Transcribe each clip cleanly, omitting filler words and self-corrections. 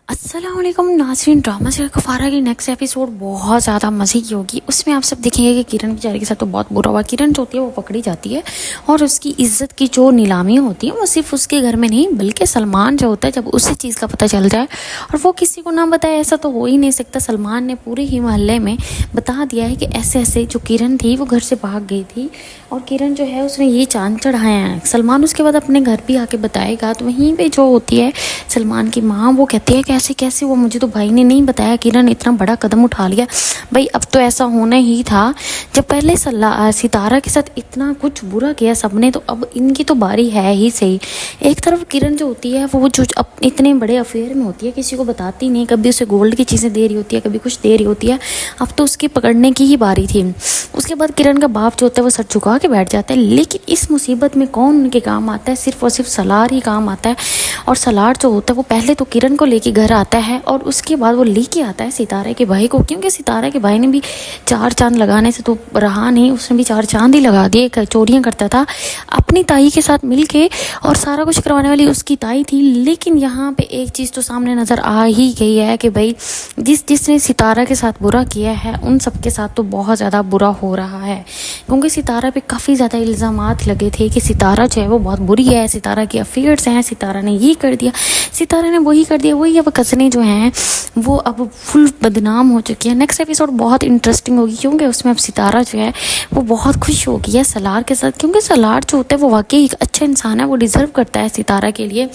अस्सलामुअलैकुम नाज़रीन, drama serial कफारा की नेक्स्ट एपिसोड बहुत ज़्यादा मज़े की होगी। उसमें आप सब देखेंगे कि किरण बेचारी के साथ तो बहुत बुरा हुआ। किरण जो होती है वो पकड़ी जाती है और उसकी इज्जत की जो नीलामी होती है वो सिर्फ उसके घर में नहीं बल्कि सलमान जो होता है जब उसी चीज़ का पता चल जाए और वो किसी को ना बताए, ऐसा तो हो ही नहीं सकता। सलमान ने पूरे ही मोहल्ले में बता दिया है कि ऐसे ऐसे जो किरण थी वो घर से भाग गई थी और किरण जो है उसने ये चांद चढ़ाया है। सलमान उसके बाद अपने घर भी आके बताएगा तो वहीं पर जो होती है सलमान की माँ वो कहती है कैसे कैसे, वो मुझे तो भाई ने नहीं बताया, किरण इतना बड़ा कदम उठा लिया। भाई अब तो ऐसा होना ही था, जब पहले सितारा के साथ इतना कुछ बुरा किया सबने तो अब इनकी तो बारी है ही सही। एक तरफ किरण जो होती है वो जो इतने बड़े अफेयर में होती है किसी को बताती नहीं, कभी उसे गोल्ड की चीज़ें दे रही होती है कभी कुछ दे रही होती है, अब तो उसकी पकड़ने की ही बारी थी। उसके बाद किरण का बाप जो होता है वो सर झुका के बैठ जाता है, लेकिन इस मुसीबत में कौन उनके काम आता है, सिर्फ और सिर्फ सलार ही काम आता है। और सलार जो होता है वो पहले तो किरण को लेके घर आता है और उसके बाद वो लेके आता है सितारे के भाई को, क्योंकि सितारे के भाई ने भी चार चांद लगाने से तो रहा नहीं, उसने भी चार चांद ही लगा दिए। चोरियां करता था अपनी ताई के साथ मिलके और सारा कुछ करवाने वाली उसकी ताई थी। लेकिन यहाँ पे एक चीज़ तो सामने नज़र आ ही गई है कि भाई जिसने सितारा के साथ बुरा किया है उन सबके साथ तो बहुत ज़्यादा बुरा हो रहा है, क्योंकि सितारा पे काफ़ी ज़्यादा इल्ज़ामात लगे थे कि सितारा जो है वो बहुत बुरी है, सितारा के अफेयर्स हैं, सितारा ने ये कर दिया, सितारा ने वही कर दिया। वही अब कज़नें जो हैं वो अब फुल बदनाम हो चुकी है। नेक्स्ट एपिसोड बहुत इंटरेस्टिंग होगी क्योंकि उसमें अब सितारा जो है वो बहुत खुश हो गई है सलार के साथ, क्योंकि सलार जो होता है वो वाकई एक अच्छा इंसान है, वो डिज़र्व करता है सितारा के लिए।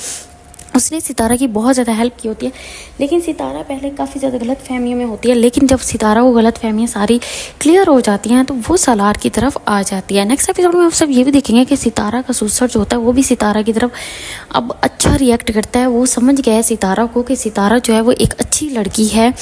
उसने सितारा की बहुत ज़्यादा हेल्प की होती है, लेकिन सितारा पहले काफ़ी ज़्यादा गलत फहमियों में होती है, लेकिन जब सितारा को गलत फहमियाँ सारी क्लियर हो जाती हैं तो वो सलार की तरफ आ जाती है। नेक्स्ट एपिसोड में आप सब ये भी देखेंगे कि सितारा का सुसर जो होता है वो भी सितारा की तरफ अब अच्छा रिएक्ट करता है। वो समझ गया है सितारा को कि सितारा जो है वो एक अच्छी लड़की है।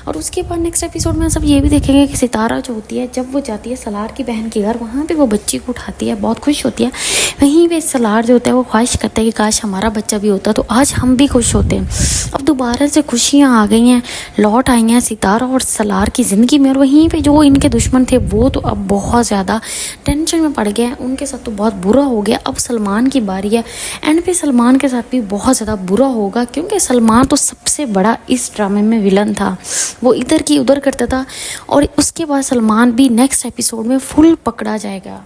और उसके बाद नेक्स्ट एपिसोड में सब ये भी देखेंगे कि सितारा जो होती है जब वो जाती है सलार की बहन के घर, वहाँ पर वो बच्ची को उठाती है, बहुत खुश होती है। वहीं पर सलार जो होता है वो ख्वाहिश करता है कि काश हमारा बच्चा भी होता तो आज हम भी खुश होते हैं। अब दोबारा से खुशियाँ आ गई हैं, लौट आई हैं सितारा और सलार की ज़िंदगी में। और वहीं पे जो इनके दुश्मन थे वो तो अब बहुत ज़्यादा टेंशन में पड़ गए हैं, उनके साथ तो बहुत बुरा हो गया। अब सलमान की बारी है, एंड पे सलमान के साथ भी बहुत ज़्यादा बुरा होगा, क्योंकि सलमान तो सबसे बड़ा इस ड्रामे में विलन था, वो इधर की उधर करता था। और उसके बाद सलमान भी नेक्स्ट एपिसोड में फुल पकड़ा जाएगा।